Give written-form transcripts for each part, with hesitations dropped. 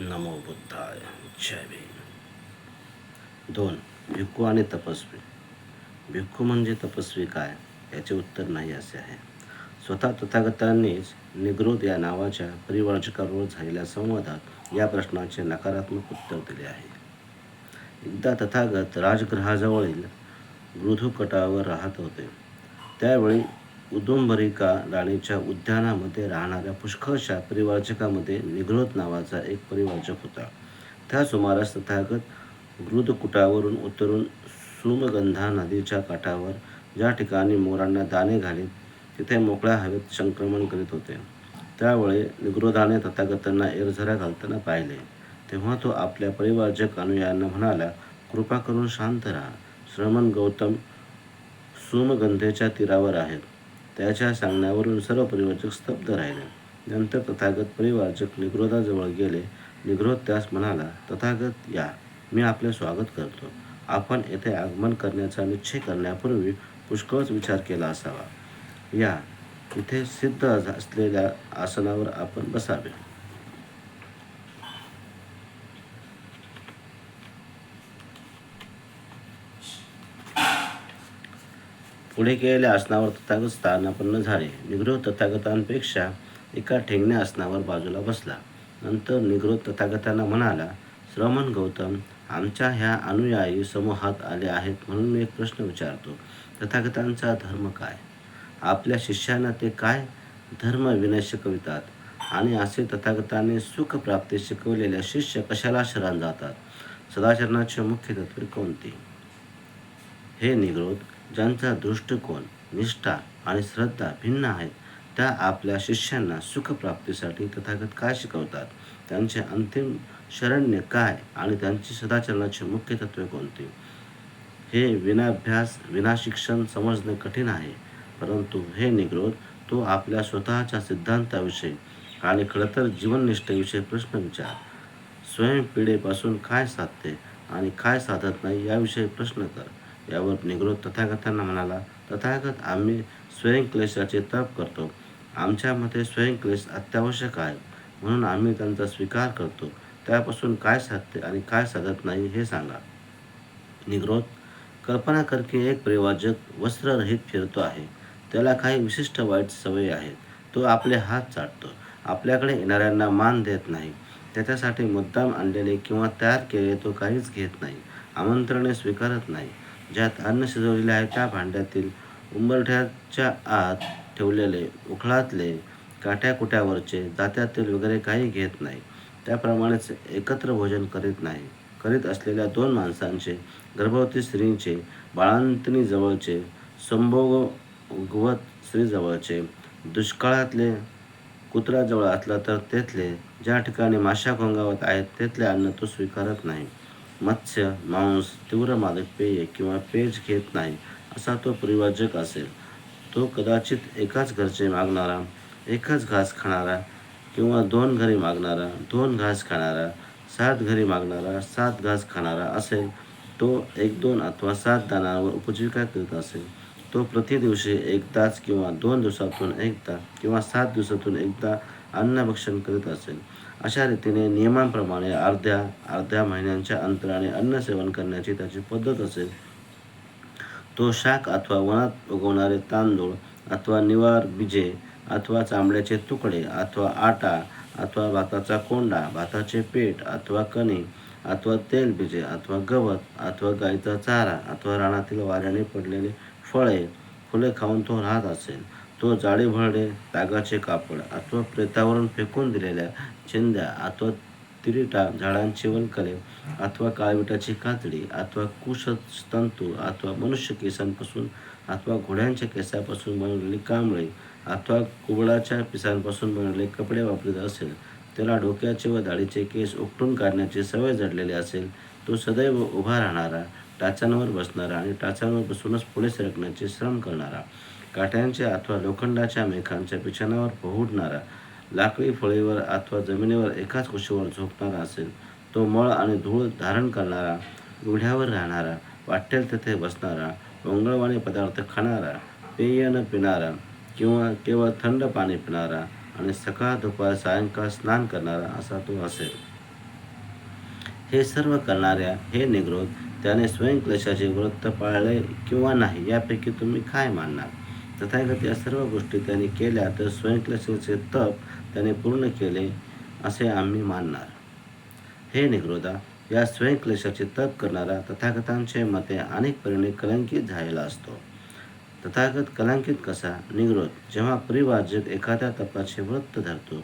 नमो बुद्धाय. जय भीम. 2. भिक्खू आणि तपस्वी. भिक्खू म्हणजे तपस्वी काय, याचे उत्तर नाही असे आहे. स्वतः तथागतांनीच निग्रोध या नावाच्या परिव्राजकाबरोबर झालेल्या संवादात या प्रश्नाचे नकारात्मक उत्तर दिले आहे. एकदा तथागत राजगृहाजवळील मृदुकटावर राहत होते. त्यावेळी उदुंबरिका राणीच्या उद्यानामध्ये राहणाऱ्या पुष्कळशा परिवारचकामध्ये निग्रोध नावाचा एक परिवारचक होता. त्या सुमारास तथागत मृदकुटावरून उतरून सुमगंधा नदीच्या काठावर ज्या ठिकाणी मोरांना दाणे घालीत तिथे मोकळ्या हवेत संक्रमण करीत होते. त्यावेळी निग्रोधाने तथागतांना एरझऱ्या घालताना पाहिले. तेव्हा तो आपल्या परिवारजक अनुयायांना म्हणाला, कृपा करून शांत राहा. श्रमण गौतम सुमगंधेच्या तीरावर आहेत. त्याच्या सांगण्यावरून सर्व परिवारजक स्तब्ध राहिले. नंतर तथागत परिवारजक निग्रोधाजवळ गेले. निग्रोध त्यास म्हणाला, तथागत या, मी आपले स्वागत करतो. आपण येथे आगमन करण्याचा निश्चय करण्यापूर्वी पुष्कळच विचार केला असावा. या, इथे सिद्ध असलेल्या आसनावर आपण बसावे. पुढे केलेल्या आसनावर तथागत स्थानापन्न झाले. निग्रोध तथागतांपेक्षा एका ठेंगण्या आसनावर बाजूला बसला. नंतर निग्रोध तथागतांना म्हणाला, श्रमण गौतम, आमच्या ह्या अनुयायी समूहात आले आहेत म्हणून मी एक प्रश्न विचारतो. तथागतांचा धर्म काय? आपल्या शिष्यांना ते काय धर्म विनय शिकवितात? आणि असे तथागतांनी सुखप्राप्ती शिकवलेल्या शिष्य कशाला शरण जातात? सदाचरणाची मुख्य तत्त्वे कोणती? हे निग्रोध, ज्यांचा दृष्टिकोन, निष्ठा आणि श्रद्धा भिन्न आहेत, त्या आपल्या शिष्यांना सुखप्राप्तीसाठी तथागत काय शिकवतात? त्यांचे अंतिम शरण्य काय आणि त्यांची सदाचरणाची मुख्य तत्त्वे कोणती? हे विनाभ्यास विनाशिक्षण समजणे कठीण आहे. परंतु हे निग्रोध, तो आपल्या स्वतःच्या सिद्धांताविषयी आणि खडतर जीवननिष्ठेविषयी प्रश्न विचार. स्वयंपीडेपासून काय साधते आणि काय साधत नाही याविषयी प्रश्न कर. यावर निग्रोध तथागतांना म्हणाला, तथागत, आम्ही स्वयंक्लेशाचे तप करतो. आमच्यामध्ये स्वयंक्लेश अत्यावश्यक आहे म्हणून आम्ही त्यांचा स्वीकार करतो. त्यापासून काय साधते आणि काय साधत नाही हे सांगा. निग्रोध, कल्पना कर की एक परिवारजक वस्त्ररहित फिरतो आहे. त्याला काही विशिष्ट वाईट सवयी आहेत. तो आपले हात चाटतो. आपल्याकडे येणाऱ्यांना मान देत नाही. त्याच्यासाठी मुद्दाम आणलेले किंवा तयार केलेले तो काहीच घेत नाही. आमंत्रणे स्वीकारत नाही. ज्यात अन्न शिजवलेले आहे त्या भांड्यातील उंबरठ्याच्या आत ठेवलेले उखळातले काट्याकुट्यावरचे जात्यातील वगैरे काही घेत नाही. त्याप्रमाणेच एकत्र भोजन करीत नाही. करीत असलेल्या 2 माणसांचे, गर्भवती स्त्रीचे, बाळंतणीजवळचे, संभोगवत स्त्रीजवळचे, दुष्काळातले कुत्र्याजवळ असला तर तेथले, ज्या ठिकाणी माश्या घोंगावत आहेत तेथले अन्न तो स्वीकारत नाही. मत्स्य, मांस, तीव्र मादक पेये किंवा पेज घेत नाही असा तो परिवारजक असेल. तो कदाचित एकाच घरचे मागणारा, एकच घास खाणारा किंवा 2 घरी मागणारा, 2 घास खाणारा, 7 घरी मागणारा, 7 घास खाणारा असेल. तो 1-2 अथवा 7 दानांवर उपजीविका करीत असेल. तो प्रति दिवशी एकदाच किंवा 2 दिवसातून एकदा किंवा 7 दिवसातून एकदा अन्नभक्षण करीत असेल. अशा रीतीने नियमांप्रमाणे अर्ध्या महिन्यांच्या अंतराने अन्न सेवन करण्याची त्याची पद्धत असेल. तो शाक अथवा वनात उगवणारे तांदूळ अथवा निवार बीजे अथवा चांबड्याचे तुकडे अथवा आटा अथवा भाताचा कोंडा, भाताचे पेट अथवा कणी अथवा तेलबीजे अथवा गवत अथवा गाईचा चारा अथवा रानातील वाऱ्याने पडलेले फळे, फुले खाऊन तो राहत असेल. तो जाडीभरडे तागाचे कापड अथवा प्रेतावरून फेकून दिलेल्या चिंध्या अथवा तिरीटा, झाडांची वल्कले अथवा काळविटाची कातडी अथवा कुशतंतू अथवा मनुष्य केसांपासून अथवा घोड्यांच्या केसांपासून बनवलेली कांबळे अथवा कुबडाच्या पिसांपासून बनवलेले कपडे वापरत असेल. त्याला डोक्याचे व दाढीचे केस उपटून काढण्याची सवय जडलेली असेल. तो सदैव उभा राहणारा, टाचांवर बसणारा आणि टाचांवर बसूनच पुढे सरकण्याचे श्रम करणारा, काठ्यांच्या अथवा लोखंडाच्या मेखांच्या पिछाणावर पोहुडणारा, लाकडी फळीवर अथवा जमिनीवर एकाच कुशीवर झोपणारा असेल. तो मळ आणि धूळ धारण करणारा, गुढ्यावर राहणारा, वाटेल तेथे बसणारा, ओंगळवाणी पदार्थ खाणारा, पेय न पिणारा किंवा केवळ थंड पाणी पिणारा आणि सकाळ दुपार सायंकाळ स्नान करणारा असा तो असेल. हे सर्व करणाऱ्या हे निग्रोध त्याने स्वयंक्लेशाचे व्रत पाळले किंवा नाही यापैकी तुम्ही काय मानणार? तथागत या सर्व गोष्टी त्याने केल्या तर स्वयंक्लेशाचे तप त्याने पूर्ण केले असे आम्ही मानणार. हे निग्रोधा, या स्वयंक्लेशाचे तप करणारा तथागतांचे मते अनेक परीने कलंकित झालेला असतो. तथागत कलंकित कसा? निग्रोध, जेव्हा परिवार्जक एखाद्या तपाचे व्रत धरतो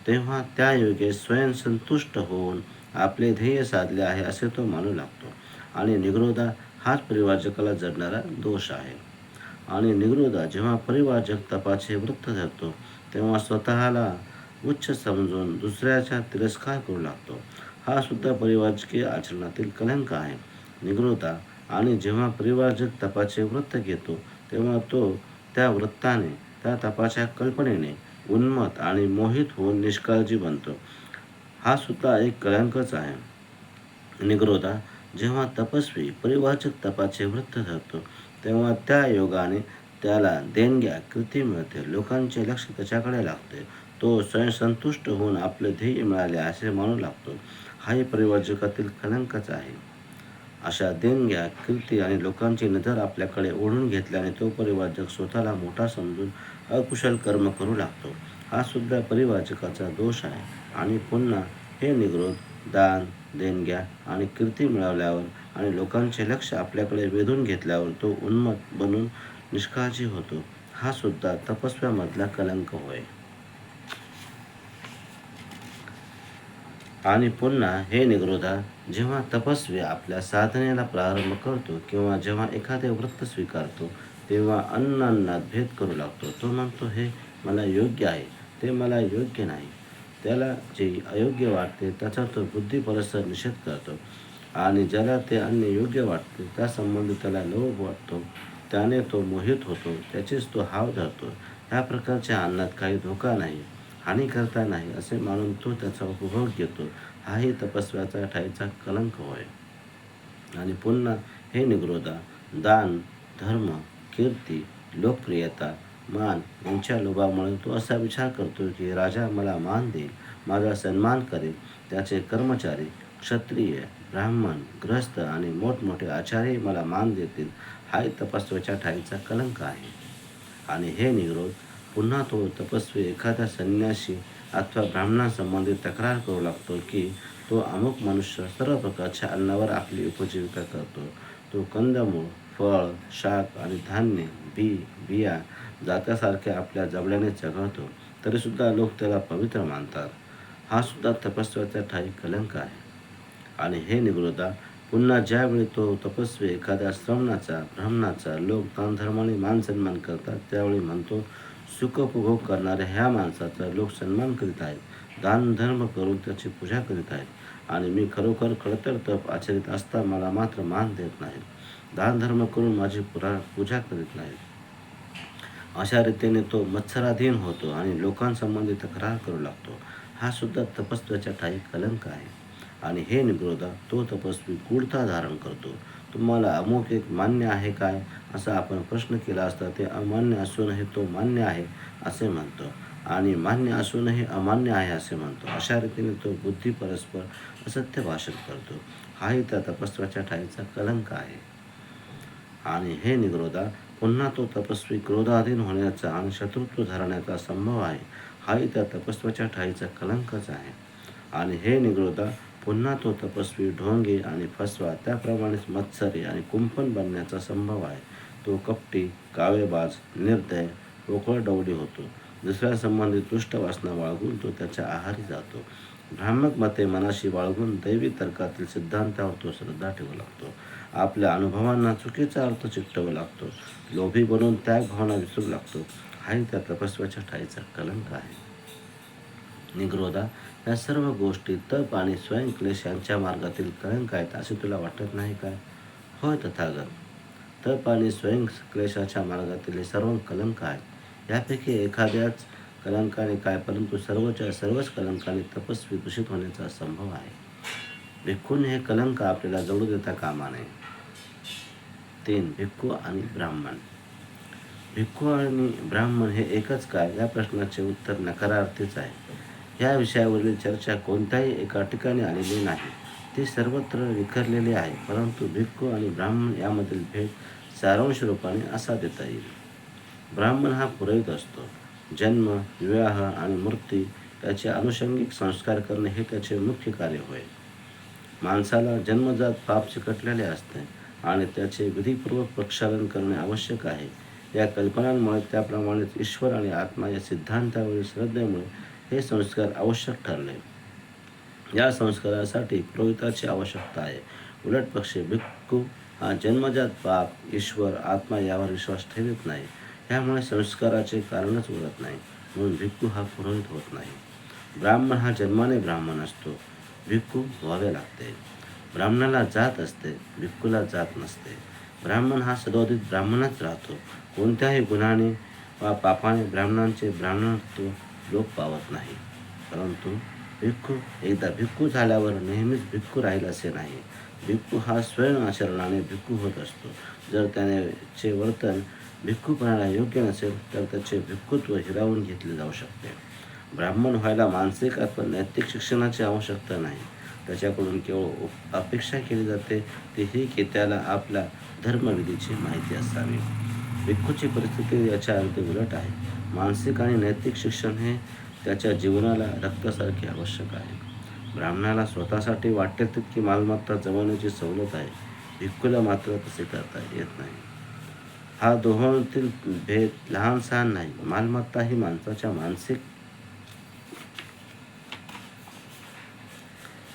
तेव्हा त्या योगे स्वयं संतुष्ट होऊन आपले ध्येय साधले आहे असे तो मानू लागतो. आणि निग्रोधा हाच परिवार्जकाला जडणारा दोष आहे. आणि निग्रोधा जेव्हा परिवार्जक तपाचे व्रत धरतो तेव्हा स्वतःला उच्च समजून दुसऱ्याचा तिरस्कार करू लागतो. हा सुद्धा परिवार्जकीय आचरणातील कलंक आहे. निग्रोधा, आणि जेव्हा परिवार्जक तपाचे व्रत घेतो तेव्हा तो त्या व्रताने, त्या तपाच्या कल्पनेने उन्मत्त आणि मोहित होऊन निष्काळजी बनतो. हा सुद्धा एक कलंकच आहे. निग्रोधा, जेव्हा तपस्वी परिवार्जक तपाचे व्रत धरतो तेव्हा त्या योगाने त्याला देणग्या, कीर्ती मिळते, लोकांचे लक्ष त्याच्याकडे लागते, तो स्वयंसंतुष्ट होऊन आपले ध्येय मिळाले असे मानू लागतो. हाही परिवार्जकातील कलंकच आहे. अशा देणग्या, कीर्ती आणि लोकांची नजर आपल्याकडे ओढून घेतल्याने तो परिवार्जक स्वतःला मोठा समजून अकुशल कर्म करू लागतो. हा सुद्धा परिवार्जकाचा दोष आहे. आणि पुन्हा हे निग्रोध, दान, देणग्या आणि कीर्ती मिळवल्यावर आणि लोकांचे लक्ष आपल्याकडे वेधून घेतल्यावर तो उन्मत्त बनून निष्काळजी होतो. हा सुद्धा तपस्व्यामधला कलंक होय. आणि पुन्हा हे निग्रोधा, जेव्हा तपस्वी आपल्या साधनेला प्रारंभ करतो किंवा जेव्हा एखादे व्रत स्वीकारतो तेव्हा अन्नात भेद करू लागतो. तो म्हणतो, हे मला योग्य आहे, ते मला योग्य नाही. त्याला जे अयोग्य वाटते त्याचा तो बुद्धिपरस्पर निषेध करतो. आणि ज्याला ते अन्न योग्य वाटते त्यासंबंधी त्याला लोभ वाटतो, त्याने तो मोहित होतो, त्याचेच तो हाव धरतो. ह्या प्रकारच्या अन्नात काही धोका नाही, हानी करता नाही असे मानून तो त्याचा उपभोग घेतो. हाही तपस्व्याचा ठाईचा कलंक होय. आणि पुन्हा हे निग्रोधा, दान, धर्म, कीर्ती, लोकप्रियता, मान यांच्या लोभामुळे तो असा विचार करतो की राजा मला मान देईल, माझा सन्मान करेल, त्याचे कर्मचारी, क्षत्रिय, ब्राह्मण, गृहस्थ आणि मोठमोठे आचार्य मला मान देतील. हाही तपस्व्याच्या ठाईचा कलंक आहे. आणि हे निग्रोध, पुन्हा तो तपस्वी एखाद्या संन्यासी अथवा ब्राह्मणांसंबंधी तक्रार करू लागतो की तो अमुक मनुष्य सर्व प्रकारच्या अन्नावर आपली उपजीविका करतो. तो कंदमूळ, फळ, शाक आणि धान्य, बिया, जात्यासारखे आपल्या जबड्याने चघळतो, तरीसुद्धा लोक त्याला पवित्र मानतात. हा सुद्धा तपस्व्याचा ठाई कलंक आहे. आणि हे निग्रोधा, पुन्हा ज्यावेळी तो तपस्वी एखाद्या श्रमणाचा, ब्राह्मणाचा लोक दानधर्माने मानसन्मान करतात त्यावेळी म्हणतो, सुखोपभोग करणाऱ्या ह्या माणसाचा लोक सन्मान करीत आहेत, दानधर्म करून त्याची पूजा करीत आहेत, आणि मी खरोखर खडतर तप आचरित असता मला मात्र मान देत नाहीत, दानधर्म करून माझी पूजा करीत नाहीत. अशा रीतीने तो मत्सराधीन होतो आणि लोकांसंबंधी तक्रार करू लागतो. हा सुद्धा तपस्व्याच्या ठाई कलंक आहे. आणि हे निग्रोधा, तो तपस्वी गूढता धारण करतो. तुम्हाला अमुक एक मान्य आहे काय असा आपण प्रश्न केला असता ते अमान्य असूनही तो मान्य आहे असे म्हणतो, आणि मान्य असूनही अमान्य आहे असे म्हणतो. अशा रीतीने तो बुद्धी परस्पर असत्य भाषण करतो. हाही त्या तपस्व्याच्या ठाईचा कलंक आहे. आणि हे निग्रोधा, पुन्हा तो तपस्वी क्रोधाधीन होण्याचा आणि शत्रुत्व धरण्याचा संभव आहे. हाही त्या तपस्व्याच्या ठाईचा कलंकच आहे. आणि हे निग्रोधा, पुन्हा तो तपस्वी ढोंगी आणि फसवा, त्याप्रमाणेच मत्सरी आणि कुंपण बनण्याचा संभव आहे. तो कपटी, कावेबाज, निर्दय, पोकळडवडी होतो. दुसऱ्यासंबंधी दुष्ट वासना बाळगून तो त्याच्या आहारी जातो. भ्रामक मते मनाशी बाळगून दैवी तर्कातील सिद्धांतावर तो श्रद्धा ठेवू लागतो. आपल्या अनुभवांना चुकीचा अर्थ चिकटवू लागतो. लोभी बनून त्याग भावना विसरू लागतो. हाही त्या तपस्व्याच्या ठाईचा कलंक आहे. निग्रोधा, या सर्व गोष्टी तप आणि स्वयंक्लेश यांच्या मार्गातील कलंक आहेत असे तुला वाटत नाही काय? होय तथागत, तप आणि स्वयंक्लेशाच्या मार्गातील हे सर्व कलंक आहेत. यापैकी एखाद्याच कलंकाने काय, परंतु सर्वच्या सर्वच कलंकाने तपस्वी दूषित होण्याचा संभव आहे. भिक्खूंनी हे कलंक आपल्याला जळू देता कामा नये. 3. भिक्खू आणि ब्राह्मण. भिक्खू आणि ब्राह्मण हे एकच काय या प्रश्नाचे उत्तर नकारार्थीच आहे. या विषयावरील चर्चा कोणत्याही एका ठिकाणी आलेली नाही. ते सर्वत्र विखरलेले आहे, परंतु भिक्खू आणि ब्राह्मण यामधील भेद सारांश रूपाने असा देता येईल. ब्राह्मण हा पुरोहित असतो. जन्म, विवाह आणि मृत्यू याचे अनुषंगिक संस्कार करणे हे त्याचे मुख्य कार्य होय. माणसाला जन्मजात पाप चिकटलेले असते आणि त्याचे विधीपूर्वक प्रक्षालन करणे आवश्यक आहे. या कल्पनांमुळे, त्याप्रमाणेच ईश्वर आणि आत्मा या सिद्धांतावरील श्रद्धेमुळे हे संस्कार आवश्यक ठरले. या संस्कारासाठी पुरोहिताची आवश्यकता आहे. उलट पक्षी भिक्खू हा जन्मजात पाप, ईश्वर, आत्मा यावर विश्वास ठेवत नाही. यामुळे संस्काराचे कारणच उरत नाही, म्हणून भिक्खू हा पुरोहित होत नाही. ब्राह्मण हा जन्माने ब्राह्मण असतो, भिक्खू व्हावे लागते. ब्राह्मणाला जात असते, भिक्खूला जात नसते. ब्राह्मण हा सदोदित ब्राह्मणच राहतो. कोणत्याही गुन्ह्याने वा पापाने ब्राह्मणांचे ब्राह्मणत्व लोप पावत नाही. परंतु भिक्खू एकदा भिक्खू झाल्यावर नेहमीच भिक्खू राहील असे नाही. भिक्खू हा स्वयं आचरणाने भिक्खू होत असतो. जर त्याचे वर्तन भिक्खूपणाला योग्य नसेल तर त्याचे भिक्खुत्व हिरावून घेतले जाऊ शकते. ब्राह्मण व्हायला मानसिक अथवा नैतिक शिक्षणाची आवश्यकता नाही. त्याच्याकडून केवळ अपेक्षा केली जाते ती ही की त्याला आपल्या धर्मविधीची माहिती असावी. भिक्खूची परिस्थिती याच्या अगदी उलट आहे. मानसिक आणि नैतिक शिक्षण हे त्याच्या जीवनाला रक्तासारखे आवश्यक आहे. ब्राह्मणाला स्वतःसाठी वाटेल तितकी मालमत्ता जमवण्याची सवलत आहे, भिक्खूला मात्र तसे करता येत नाही. हा दोहोंतील भेद लहान सहान नाही. मालमत्ता ही माणसाच्या मानसिक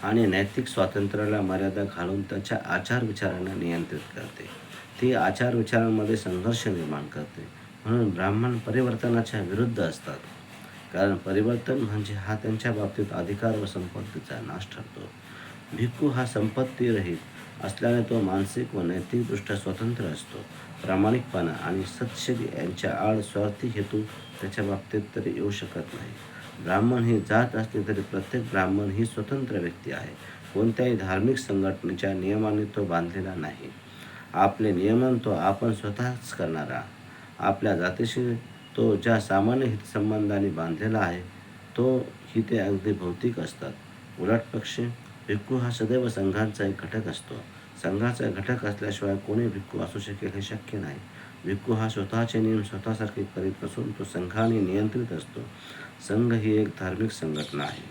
आणि नैतिक स्वातंत्र्याला मर्यादा घालून त्याच्या आचार विचारांना नियंत्रित करते. ती आचार विचारांमध्ये संघर्ष निर्माण करते. म्हणून ब्राह्मण परिवर्तनाच्या विरुद्ध असतात, कारण परिवर्तन म्हणजे हा त्यांच्या बाबतीत अधिकार व संपत्तीचा नाश ठरतो. भिक्खू हा संपत्तीरहित असल्याने तो मानसिक व नैतिकदृष्ट्या स्वतंत्र असतो. प्रामाणिकपणा आणि सत्शरी यांच्या आड स्वार्थी हेतू त्याच्या बाबतीत तरी येऊ शकत नाही. ब्राह्मण ही जात असली तरी प्रत्येक ब्राह्मण ही स्वतंत्र व्यक्ती आहे. कोणत्याही धार्मिक संघटनेच्या नियमाने तो बांधलेला नाही. आपले नियमन तो आपण स्वतःच करणारा. आपल्या जातीशी तो ज्या सामान्य हितसंबंधाने बांधलेला आहे तो हिते अगदी भौतिक असतात. उलटपक्षी भिक्खू हा सदैव संघाचा एक घटक असतो. संघाचा घटक असल्याशिवाय कोणी भिक्खू असू शकेल हे शक्य नाही. भिक्खू हा स्वतःचे नियम स्वतःसारखे करीत नसून तो संघाने नियंत्रित असतो. संघ ही एक धार्मिक संघटना आहे.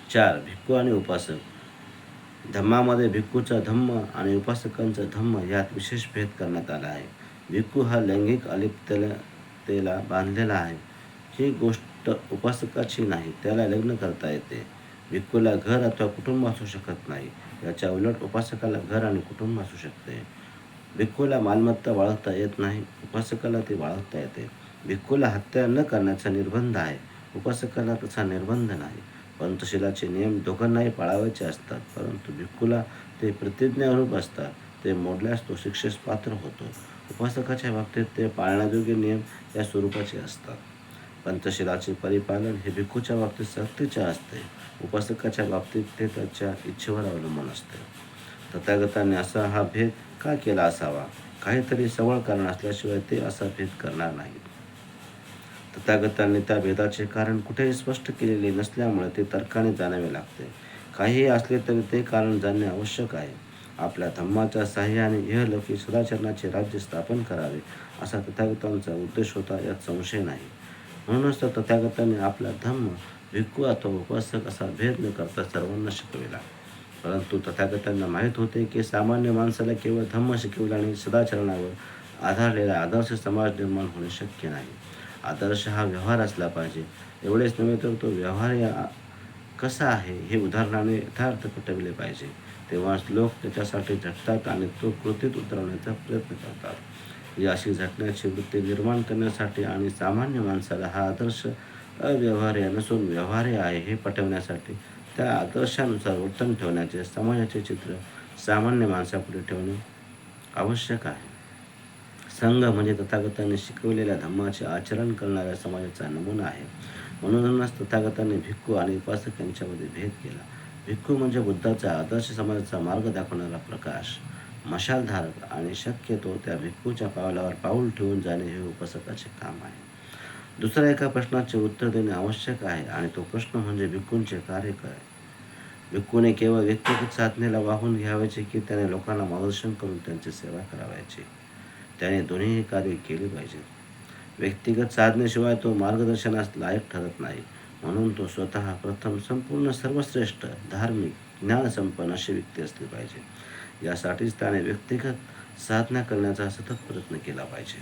4. भिक्खू आणि उपासक. धम्मामध्ये भिक्खूचा धम्म आणि उपासकांचा धम्म यात विशेष भेद करण्यात आला आहे. भिक्खू हा लैंगिक अलिप्ततेला बांधलेला आहे. ही गोष्ट उपासकाची नाही, त्याला लग्न करता येते. भिक्खूला घर अथवा कुटुंब असू शकत नाही. याच्या उलट उपासकाला घर आणि कुटुंब असू शकते. भिक्खूला मालमत्ता बाळगता येत नाही, उपासकाला ती बाळगता येते. भिक्खूला हत्या न करण्याचा निर्बंध आहे, उपासकाला तसा निर्बंध नाही. पंचशिलाचे नियम दोघांनाही पाळावयाचे असतात, परंतु भिक्खूला ते प्रतिज्ञारूप असतात. ते मोडल्यास तो शिक्षेस पात्र होतो. उपासकाच्या बाबतीत ते पाळण्यायोग्य नियम या स्वरूपाचे असतात. पंचशिलाचे परिपालन हे भिक्खूच्या बाबतीत सक्तीचे असते, उपासकाच्या बाबतीत ते त्याच्या इच्छेवर अवलंबून असते. तथागतांनी असा हा भेद का केला असावा? काहीतरी सबळ कारण असल्याशिवाय ते असा भेद करणार नाहीत. तथागतांनी त्या भेदाचे कारण कुठेही स्पष्ट केलेले नसल्यामुळे ते तर्काने जाणावे लागते. काहीही असले तरी ते कारण जाणणे आवश्यक आहे. आपल्या धम्माच्या साहाय्याने इहलौकिक सदाचरणाचे राज्य स्थापन करावे असा तथागतांचा उद्देश होता, यात संशय नाही. म्हणूनच तर तथागतांनी आपला धम्म भिक्खू अथवा उपासक असा भेद न करता सर्वांना शिकविला. परंतु तथागतांना माहीत होते की सामान्य माणसाला केवळ धम्म शिकविल्याने सदाचरणावर आधारलेला आदर्श समाज निर्माण होणे शक्य नाही. आदर्श हा व्यवहार असला पाहिजे. एवढेच नव्हे तर तो व्यवहार कसा आहे हे उदाहरणाने यथार्थ पटविले पाहिजे. तेव्हाच लोक त्याच्यासाठी झटतात आणि तो कृतीत उतरवण्याचा प्रयत्न करतात. ही अशी झटण्याची वृत्ती निर्माण करण्यासाठी आणि सामान्य माणसाला हा आदर्श अव्यवहार्य नसून व्यवहार्य आहे हे पटवण्यासाठी त्या आदर्शानुसार वर्तन ठेवण्याचे समाजाचे चित्र सामान्य माणसापुढे ठेवणे आवश्यक आहे. संघ म्हणजे तथागतांनी शिकवलेल्या धम्माचे आचरण करणाऱ्या समाजाचा नमुना आहे. म्हणूनच तथागतांनी भिक्खू आणि उपासक यांच्यामध्ये भेद केला. भिक्खू म्हणजे बुद्धाचा आदर्श समाजाचा मार्ग दाखवणारा प्रकाश, मशालधारक आणि शक्यतो त्या भिक्खूच्या पावलावर पाऊल ठेवून जाणे हे उपासकाचे काम आहे. दुसऱ्या एका प्रश्नाचे उत्तर देणे आवश्यक आहे आणि तो प्रश्न म्हणजे भिक्खूंचे कार्य काय. भिक्खूने केवळ व्यक्तिगत साधनेला वाहून घ्यावायचे की त्याने लोकांना मार्गदर्शन करून त्यांची सेवा करावायची. त्याने दोन्ही कार्य केली पाहिजेत. व्यक्तिगत साधनेशिवाय तो मार्गदर्शनास लायक ठरत नाही. म्हणून तो स्वतः प्रथम संपूर्ण सर्वश्रेष्ठ धार्मिक ज्ञानसंपन्न अशी व्यक्ती असली पाहिजे. यासाठीच त्याने व्यक्तिगत साधना करण्याचा सतत प्रयत्न केला पाहिजे.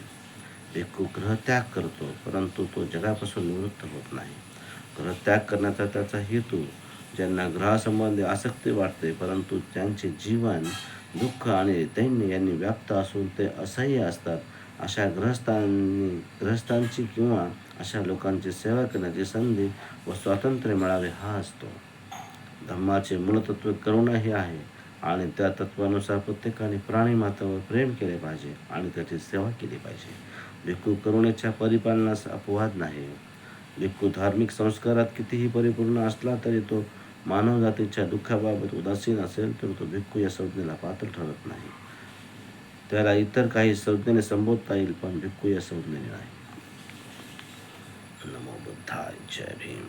भिक्खू गृहत्याग करतो, परंतु तो जगापासून निवृत्त होत नाही. गृहत्याग करण्याचा त्याचा हेतू ज्यांना ग्रहासंबंधी आसक्ती वाटते, परंतु त्यांचे जीवन दुःख आणि दैन्य यांनी व्याप्त असून ते असह्य असतात, अशा ग्रहस्थांची किंवा अशा लोकांची सेवा करण्याची संधी व स्वातंत्र्य मिळावे हा असतो. धम्माचे मूलतत्व करुणा हे आहे आणि त्या तत्वानुसार प्रत्येकाने प्राणीमात्रावर प्रेम केले पाहिजे आणि त्याची सेवा केली पाहिजे. भिक्खू करुणेच्या परिपालनास अपवाद नाही. भिक्खू धार्मिक संस्कारात कितीही परिपूर्ण असला तरी तो मानवजातीच्या दुःखाबाबत उदासीन असेल तर तो भिक्खू या संज्ञेला पात्र ठरत नाही. त्याला इतर काही संज्ञेने संबोधता येईल, पण भिक्खू या संज्ञेने नाही. नमो बुद्धाय. जय भीम.